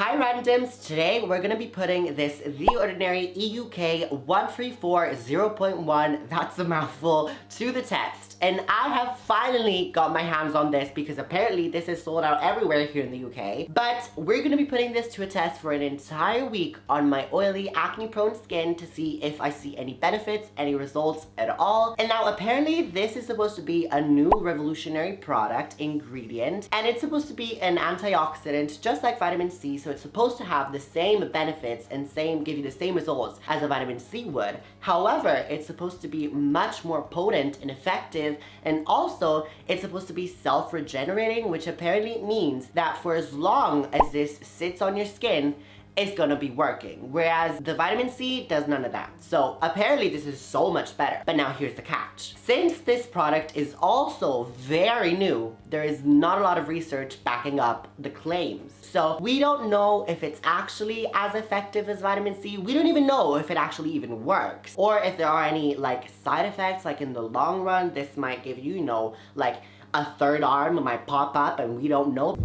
Hi randoms, today we're going to be putting this The Ordinary EUK 134 0.1, that's a mouthful, to the test. And I have finally got my hands on this because apparently this is sold out everywhere here in the UK. But we're going to be putting this to a test for an entire week on my oily, acne-prone skin to see if I see any benefits, any results at all. And now apparently this is supposed to be a new revolutionary product ingredient, and it's supposed to be an antioxidant just like vitamin C, so it's supposed to have the same benefits and give you the same results as a vitamin C would. However, it's supposed to be much more potent and effective, and also it's supposed to be self-regenerating, which apparently means that for as long as this sits on your skin, it's gonna be working, whereas the vitamin C does none of that. So apparently this is so much better. But now here's the catch. Since this product is also very new, there is not a lot of research backing up the claims. So we don't know if it's actually as effective as vitamin C. We don't even know if it actually even works, or if there are any like side effects, like in the long run, this might give you, like a third arm might pop up and we don't know.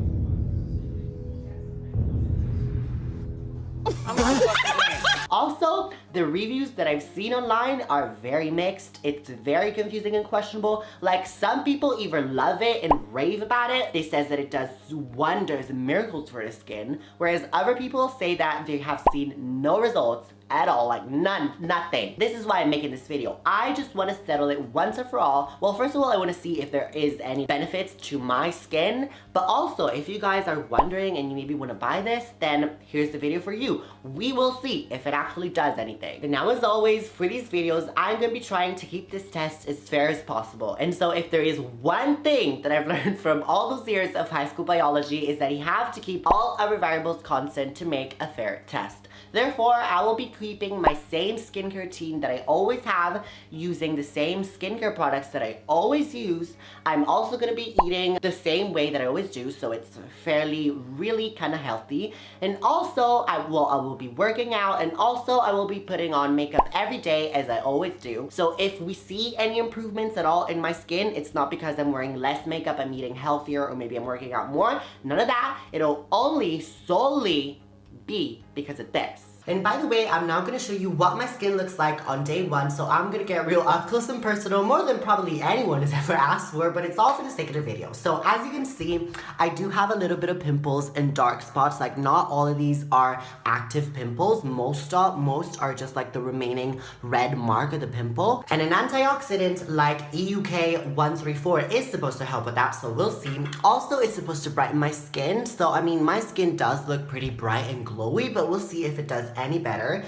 Also, the reviews that I've seen online are very mixed. It's very confusing and questionable. Like, some people either love it and rave about it. They says that it does wonders and miracles for the skin, whereas other people say that they have seen no results at all, like nothing. This is why I'm making this video. I just want to settle it once and for all. Well, first of all, I want to see if there is any benefits to my skin, but also if you guys are wondering and you maybe want to buy this, then here's the video for you. We will see if it actually does anything. And now, as always, for these videos, I'm going to be trying to keep this test as fair as possible. And so if there is one thing that I've learned from all those years of high school biology, is that you have to keep all other variables constant to make a fair test. Therefore, I will be keeping my same skincare routine that I always have, using the same skincare products that I always use. I'm also going to be eating the same way that I always do, so it's fairly, really kind of healthy. And also, I will be working out, and also I will be putting on makeup every day as I always do. So if we see any improvements at all in my skin, it's not because I'm wearing less makeup, I'm eating healthier, or maybe I'm working out more. None of that. It'll only solely be because of this. And by the way, I'm now going to show you what my skin looks like on day one, so I'm going to get real up close and personal, more than probably anyone has ever asked for, but it's all for the sake of the video. So as you can see, I do have a little bit of pimples and dark spots. Like, not all of these are active pimples. Most are just like the remaining red mark of the pimple. And an antioxidant like EUK 134 is supposed to help with that, so we'll see. Also, it's supposed to brighten my skin. So I mean, my skin does look pretty bright and glowy, but we'll see if it does any better.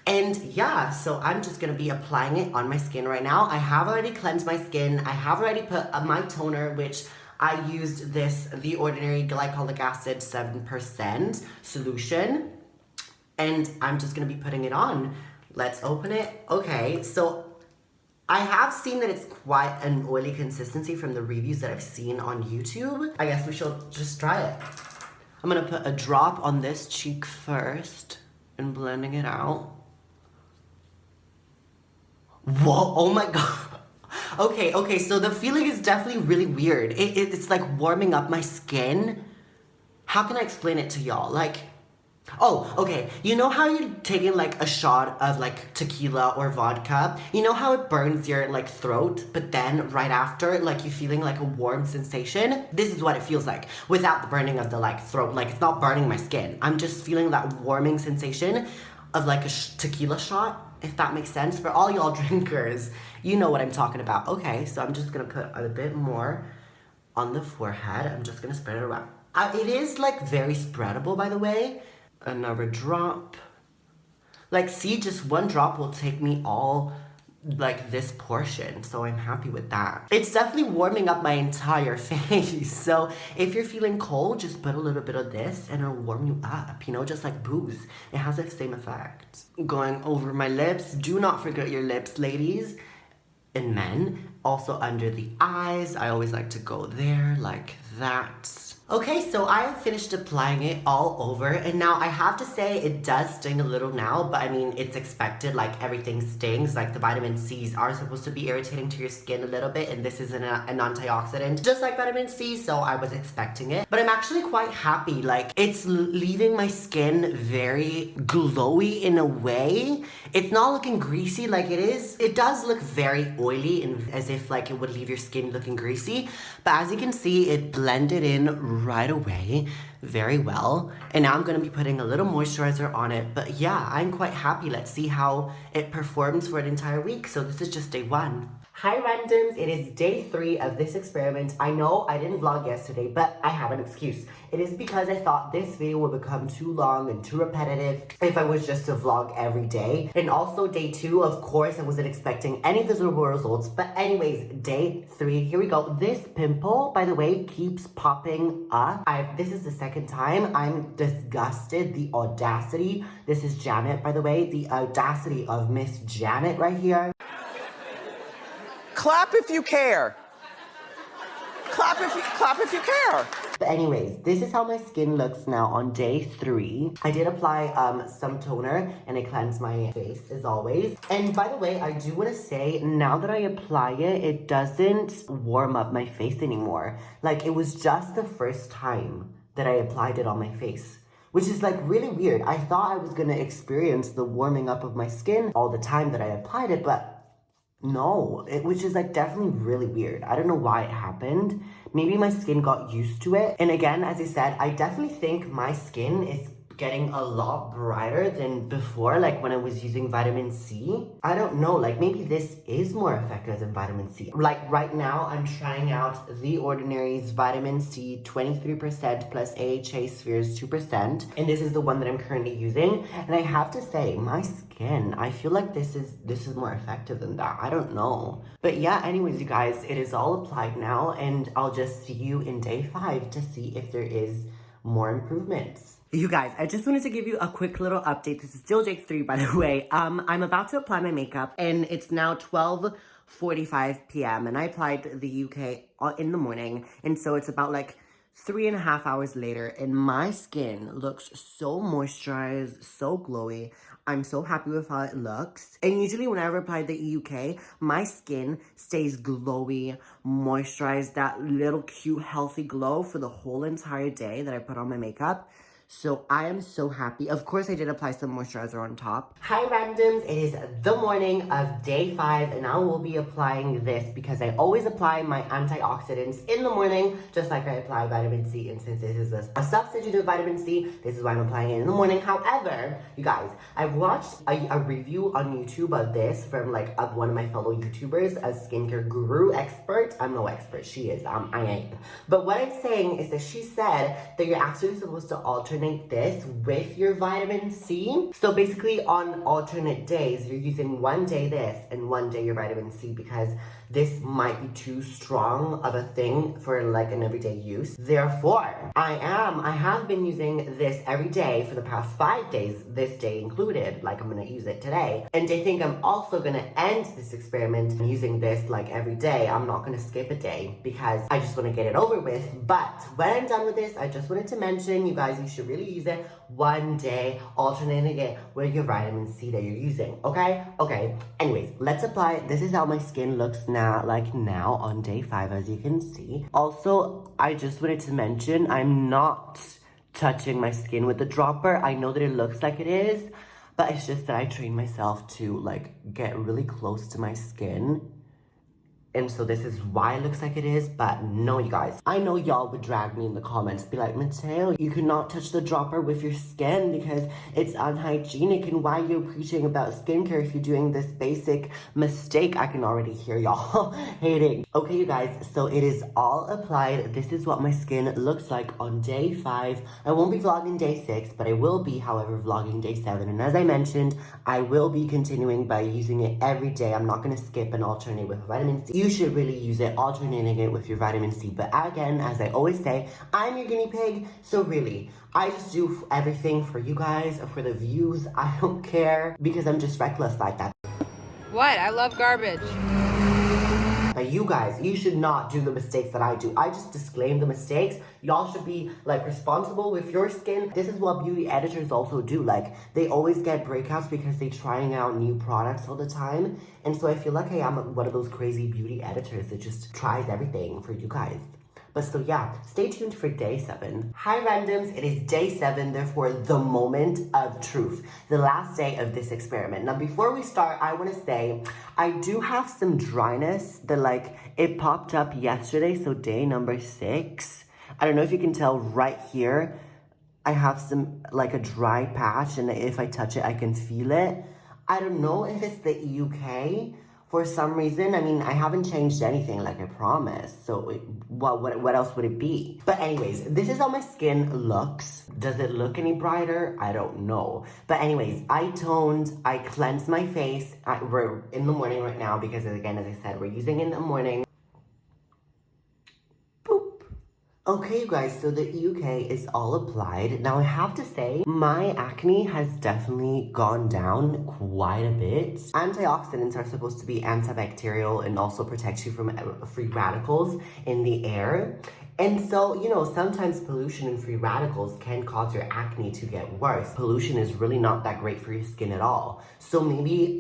And yeah, so I'm just gonna be applying it on my skin right now. I have already cleansed my skin. I have already put my toner, which I used this The Ordinary glycolic acid 7% solution, and I'm just gonna be putting it on. Let's open it. Okay, so I have seen that it's quite an oily consistency from the reviews that I've seen on YouTube. I guess we should just try it. I'm gonna put a drop on this cheek first and blending it out. Whoa, oh my god. Okay, so the feeling is definitely really weird. It's like warming up my skin. How can I explain it to y'all? Like, oh, okay. You know how you're taking like a shot of like tequila or vodka? You know how it burns your like throat, but then right after, like, you're feeling like a warm sensation? This is what it feels like without the burning of the like throat. Like, it's not burning my skin. I'm just feeling that warming sensation of like a tequila shot, if that makes sense. For all y'all drinkers, you know what I'm talking about. Okay, so I'm just gonna put a bit more on the forehead. I'm just gonna spread it around. It is like very spreadable, by the way. Another drop. Like, see, just one drop will take me all like this portion, so I'm happy with that. It's definitely warming up my entire face. So if you're feeling cold, just put a little bit of this and it'll warm you up, just like booze. It has the same effect. Going over my lips. Do not forget your lips, ladies and men. Also under the eyes, I always like to go there like that. Okay, so I have finished applying it all over, and now I have to say it does sting a little now, but I mean, it's expected, like everything stings, like the vitamin C's are supposed to be irritating to your skin a little bit, and this is an antioxidant, just like vitamin C, so I was expecting it. But I'm actually quite happy, like it's leaving my skin very glowy in a way. It's not looking greasy like it is. It does look very oily and as if like it would leave your skin looking greasy, but as you can see, it blended in right away very well, and now I'm gonna be putting a little moisturizer on it. But yeah, I'm quite happy. Let's see how it performs for an entire week. So this is just day 1. Hi randoms, it is day 3 of this experiment. I know I didn't vlog yesterday, but I have an excuse. It is because I thought this video would become too long and too repetitive if I was just to vlog every day. And also day 2, of course, I wasn't expecting any visible results. But anyways, day 3, here we go. This pimple, by the way, keeps popping up. This is the second time. I'm disgusted. The audacity. This is Janet, by the way. The audacity of Miss Janet right here. Clap if you care. Clap if you care. But anyways, this is how my skin looks now on day 3. I did apply some toner and I cleansed my face as always. And by the way, I do want to say now that I apply it, it doesn't warm up my face anymore. Like it was just the first time that I applied it on my face, which is like really weird. I thought I was going to experience the warming up of my skin all the time that I applied it, but no, which is like definitely really weird. I don't know why it happened. Maybe my skin got used to it. And again, as I said, I definitely think my skin is getting a lot brighter than before, like when I was using vitamin C. I don't know, like maybe this is more effective than vitamin C. Like right now, I'm trying out The Ordinary's vitamin C 23% plus AHA spheres 2%. And this is the one that I'm currently using. And I have to say, my skin, I feel like this is more effective than that. I don't know. But yeah, anyways, you guys, it is all applied now. And I'll just see you in day 5 to see if there is more improvements. You guys, I just wanted to give you a quick little update. This is still day 3, by the way. I'm about to apply my makeup, and it's now 12:45 p.m. and I applied the UK in the morning, and so it's about like 3.5 hours later, and my skin looks so moisturized, so glowy. I'm so happy with how it looks. And usually whenever I apply the EUK, my skin stays glowy, moisturized, that little cute, healthy glow for the whole entire day that I put on my makeup. So I am so happy. Of course, I did apply some moisturizer on top. Hi randoms, it is the morning of day 5 and I will be applying this because I always apply my antioxidants in the morning, just like I apply vitamin C. And since this is a substitute of vitamin C, this is why I'm applying it in the morning. However, you guys, I've watched a review on YouTube of this from like one of my fellow YouTubers, a skincare guru expert. I'm no expert, she is, I ain't. But what I'm saying is that she said that you're actually supposed to alternate this with your vitamin C. So basically on alternate days, you're using one day this and one day your vitamin C because this might be too strong of a thing for like an everyday use. Therefore, I have been using this every day for the past 5 days, this day included, like I'm gonna use it today. And I think I'm also gonna end this experiment using this like every day. I'm not gonna skip a day because I just wanna get it over with. But when I'm done with this, I just wanted to mention, you guys, you should really use it one day, alternating it with your vitamin C that you're using, okay? Okay, anyways, let's apply it. This is how my skin looks now on day 5, as you can see. Also, I just wanted to mention, I'm not touching my skin with the dropper. I know that it looks like it is, but it's just that I trained myself to like get really close to my skin. And so this is why it looks like it is, but no, you guys. I know y'all would drag me in the comments, be like, Mateo, you cannot touch the dropper with your skin because it's unhygienic, and why are you preaching about skincare if you're doing this basic mistake? I can already hear y'all hating. Okay, you guys, so it is all applied. This is what my skin looks like on day 5. I won't be vlogging day 6, but I will be, however, vlogging day 7. And as I mentioned, I will be continuing by using it every day. I'm not gonna skip and alternate with vitamin C. You should really use it, alternating it with your vitamin C. But again, as I always say, I'm your guinea pig, so really, I just do everything for you guys, for the views. I don't care, because I'm just reckless like that. What? I love garbage. But you guys, you should not do the mistakes that I do. I just disclaim the mistakes. Y'all should be like responsible with your skin. This is what beauty editors also do. Like they always get breakouts because they're trying out new products all the time. And so I feel like I am one of those crazy beauty editors that just tries everything for you guys. But so yeah, stay tuned for day 7. Hi randoms, it is day 7, therefore the moment of truth, the last day of this experiment. Now before we start, I want to say, I do have some dryness that like, it popped up yesterday, so day number 6. I don't know if you can tell right here, I have some, like a dry patch, and if I touch it, I can feel it. I don't know if it's the EUK. For some reason, I mean, I haven't changed anything, like I promised. So what else would it be? But anyways, this is how my skin looks. Does it look any brighter? I don't know. But anyways, I toned, I cleansed my face. We're in the morning right now because again, as I said, we're using it in the morning. Okay, you guys, so the EUK is all applied. Now, I have to say, my acne has definitely gone down quite a bit. Antioxidants are supposed to be antibacterial and also protect you from free radicals in the air. And so, you know, sometimes pollution and free radicals can cause your acne to get worse. Pollution is really not that great for your skin at all. So maybe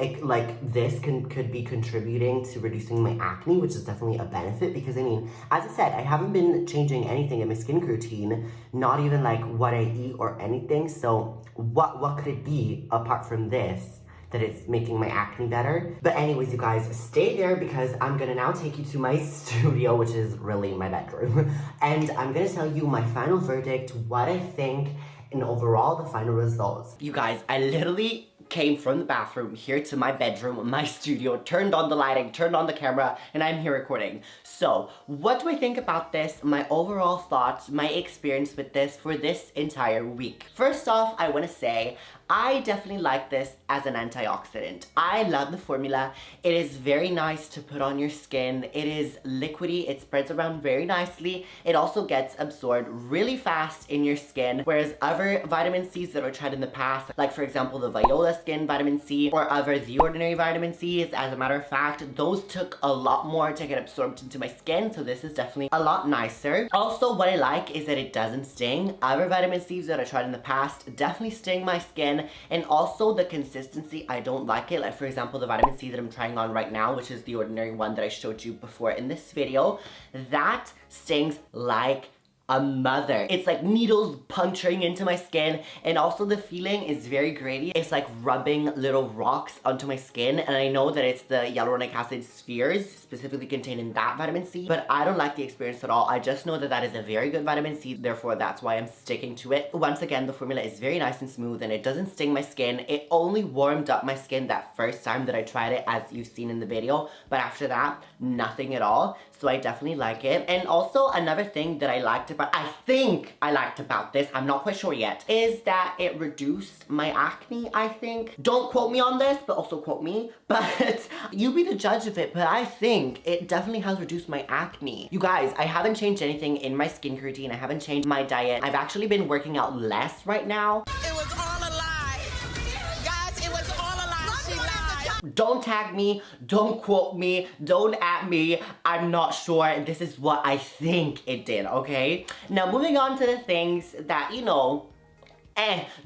this could be contributing to reducing my acne, which is definitely a benefit because I mean, as I said, I haven't been changing anything in my skincare routine, not even like what I eat or anything. So what could it be apart from this? That it's making my acne better. But anyways, you guys, stay there because I'm gonna now take you to my studio, which is really my bedroom. And I'm gonna tell you my final verdict, what I think, and overall the final results. You guys, I literally came from the bathroom here to my bedroom, my studio, turned on the lighting, turned on the camera, and I'm here recording. So, what do I think about this? My overall thoughts, my experience with this for this entire week. First off, I want to say, I definitely like this as an antioxidant. I love the formula. It is very nice to put on your skin. It is liquidy. It spreads around very nicely. It also gets absorbed really fast in your skin, whereas other vitamin C's that were tried in the past, like for example the Viola Skin vitamin C or other The Ordinary vitamin C's, as a matter of fact, those took a lot more to get absorbed into my skin, so this is definitely a lot nicer. Also, what I like is that it doesn't sting. Other vitamin C's that I tried in the past definitely sting my skin. And also the consistency, I don't like it. Like for example, the vitamin C that I'm trying on right now, which is the Ordinary one that I showed you before in this video, that stings like a mother. It's like needles puncturing into my skin, and also the feeling is very grainy. It's like rubbing little rocks onto my skin, and I know that it's the hyaluronic acid spheres specifically contained in that vitamin C, but I don't like the experience at all. I just know that that is a very good vitamin C, therefore that's why I'm sticking to it. Once again, the formula is very nice and smooth and it doesn't sting my skin. It only warmed up my skin that first time that I tried it, as you've seen in the video, but after that, nothing at all. So I definitely like it. And also another thing that I liked about this, I'm not quite sure yet, is that it reduced my acne, I think. Don't quote me on this, but also quote me. But you be the judge of it, but I think it definitely has reduced my acne. You guys, I haven't changed anything in my skincare routine. I haven't changed my diet. I've actually been working out less right now. It was all a lie. Guys, it was all a lie. She lied. Don't tag me, don't quote me, don't at me. I'm not sure. This is what I think it did, okay? Now moving on to the things that, you know,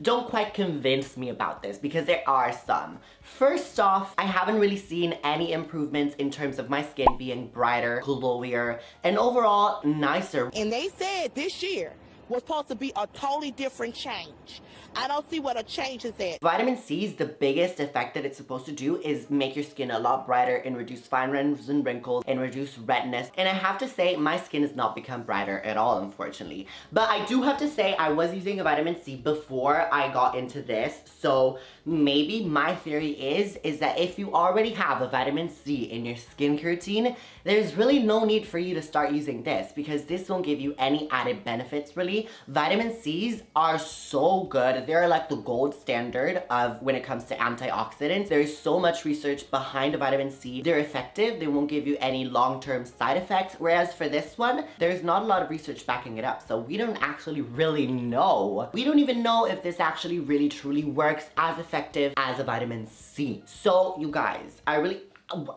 don't quite convince me about this, because there are some. First off, I haven't really seen any improvements in terms of my skin being brighter, glowier, and overall nicer. And they said this year was supposed to be a totally different change. I don't see what a change is at. Vitamin C's, the biggest effect that it's supposed to do is make your skin a lot brighter and reduce fine lines and wrinkles and reduce redness. And I have to say, my skin has not become brighter at all, unfortunately. But I do have to say, I was using a vitamin C before I got into this. So maybe my theory is that if you already have a vitamin C in your skincare routine, there's really no need for you to start using this, because this won't give you any added benefits, really. Vitamin C's are so good. They're like the gold standard of when it comes to antioxidants. There's so much research behind a vitamin C. They're effective. They won't give you any long-term side effects. Whereas for this one, there's not a lot of research backing it up. So we don't actually really know. We don't even know if this actually really truly works as effective as a vitamin C. So you guys,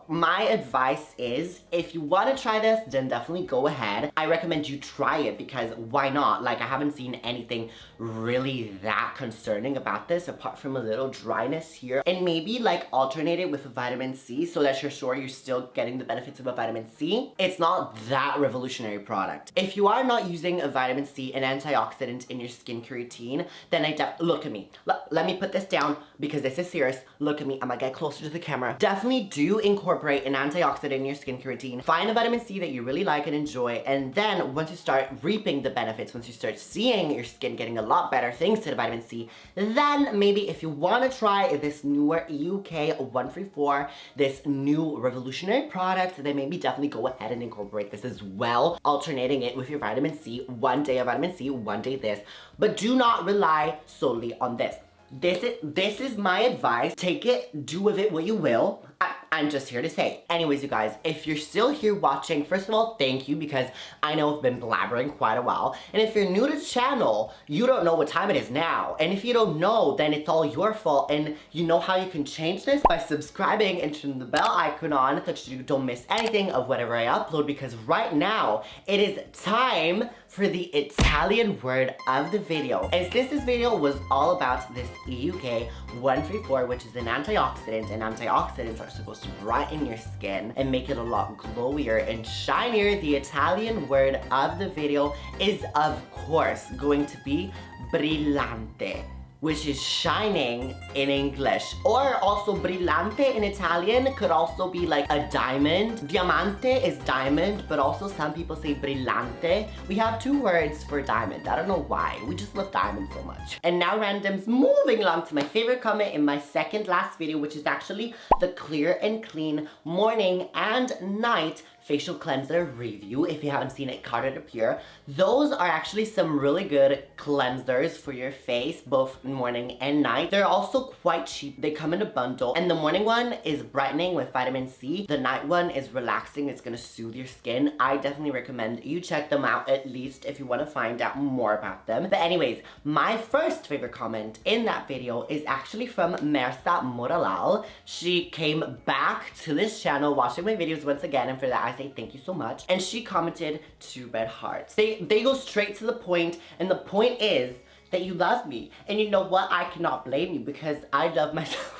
My advice is, if you want to try this, then definitely go ahead. I recommend you try it because why not? Like, I haven't seen anything really that concerning about this apart from a little dryness here. And maybe like alternate it with a vitamin C so that you're sure you're still getting the benefits of a vitamin C. It's not that revolutionary product. If you are not using a vitamin C, an antioxidant in your skincare routine, then look at me. Let me put this down because this is serious. Look at me. I'm gonna get closer to the camera. Definitely do incorporate an antioxidant in your skincare routine. Find a vitamin C that you really like and enjoy, and then once you start reaping the benefits, once you start seeing your skin getting a lot better thanks to the vitamin C, then maybe if you want to try this newer EUK 134, this new revolutionary product, then maybe definitely go ahead and incorporate this as well, alternating it with your vitamin C. One day of vitamin C, one day this, but do not rely solely on this. This is my advice. Take it, do with it what you will. I'm just here to say. Anyways, you guys, if you're still here watching, first of all, thank you because I know I've been blabbering quite a while. And if you're new to the channel, you don't know what time it is now. And if you don't know, then it's all your fault. And you know how you can change this by subscribing and turning the bell icon on so that you don't miss anything of whatever I upload, because right now it is time for the Italian word of the video. And since this video was all about this EUK 134, which is an antioxidant, and antioxidants are supposed to brighten your skin and make it a lot glowier and shinier, the Italian word of the video is of course going to be brillante, which is shining in English. Or also brillante in Italian could also be like a diamond. Diamante is diamond, but also some people say brillante. We have two words for diamond. I don't know why. We just love diamond so much. And now randoms, moving along to my favorite comment in my second last video, which is actually the Clear and Clean morning and night facial cleanser review. If you haven't seen it, carded up here. Those are actually some really good cleansers for your face, both morning and night. They're also quite cheap. They come in a bundle, and the morning one is brightening with vitamin C. The night one is relaxing. It's gonna soothe your skin. I definitely recommend you check them out, at least if you want to find out more about them. But anyways, my first favorite comment in that video is actually from Mersa Moralal. She came back to this channel watching my videos once again, and for that I say thank you so much. And she commented 2 red hearts. They go straight to the point, and the point is that you love me. And you know what? I cannot blame you because I love myself.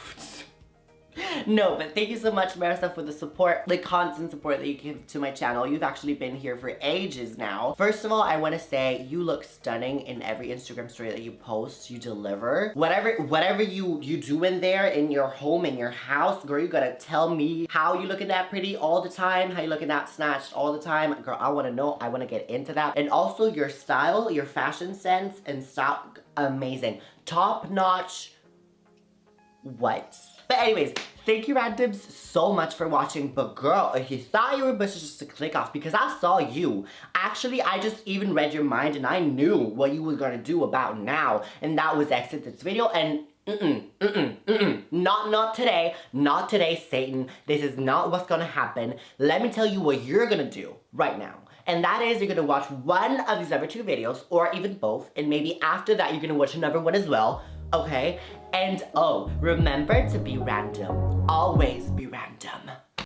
No, but thank you so much, Marissa, for the support, the constant support that you give to my channel. You've actually been here for ages now. First of all, I want to say you look stunning in every Instagram story that you post. You deliver. Whatever you do in there, in your home, in your house, girl, you gotta tell me how you looking that pretty all the time, how you looking that snatched all the time. Girl, I want to know. I want to get into that. And also your style, your fashion sense and style, amazing. Top notch. What? But anyways, thank you randoms so much for watching. But girl, if you thought you were just to click off because I saw you, actually I just even read your mind and I knew what you were gonna do about now, and that was exit this video. And not today, Satan. This is not what's gonna happen. Let me tell you what you're gonna do right now. And that is, you're gonna watch one of these other 2 videos, or even both, and maybe after that you're gonna watch another one as well, okay? And oh, remember to be random. Always be random.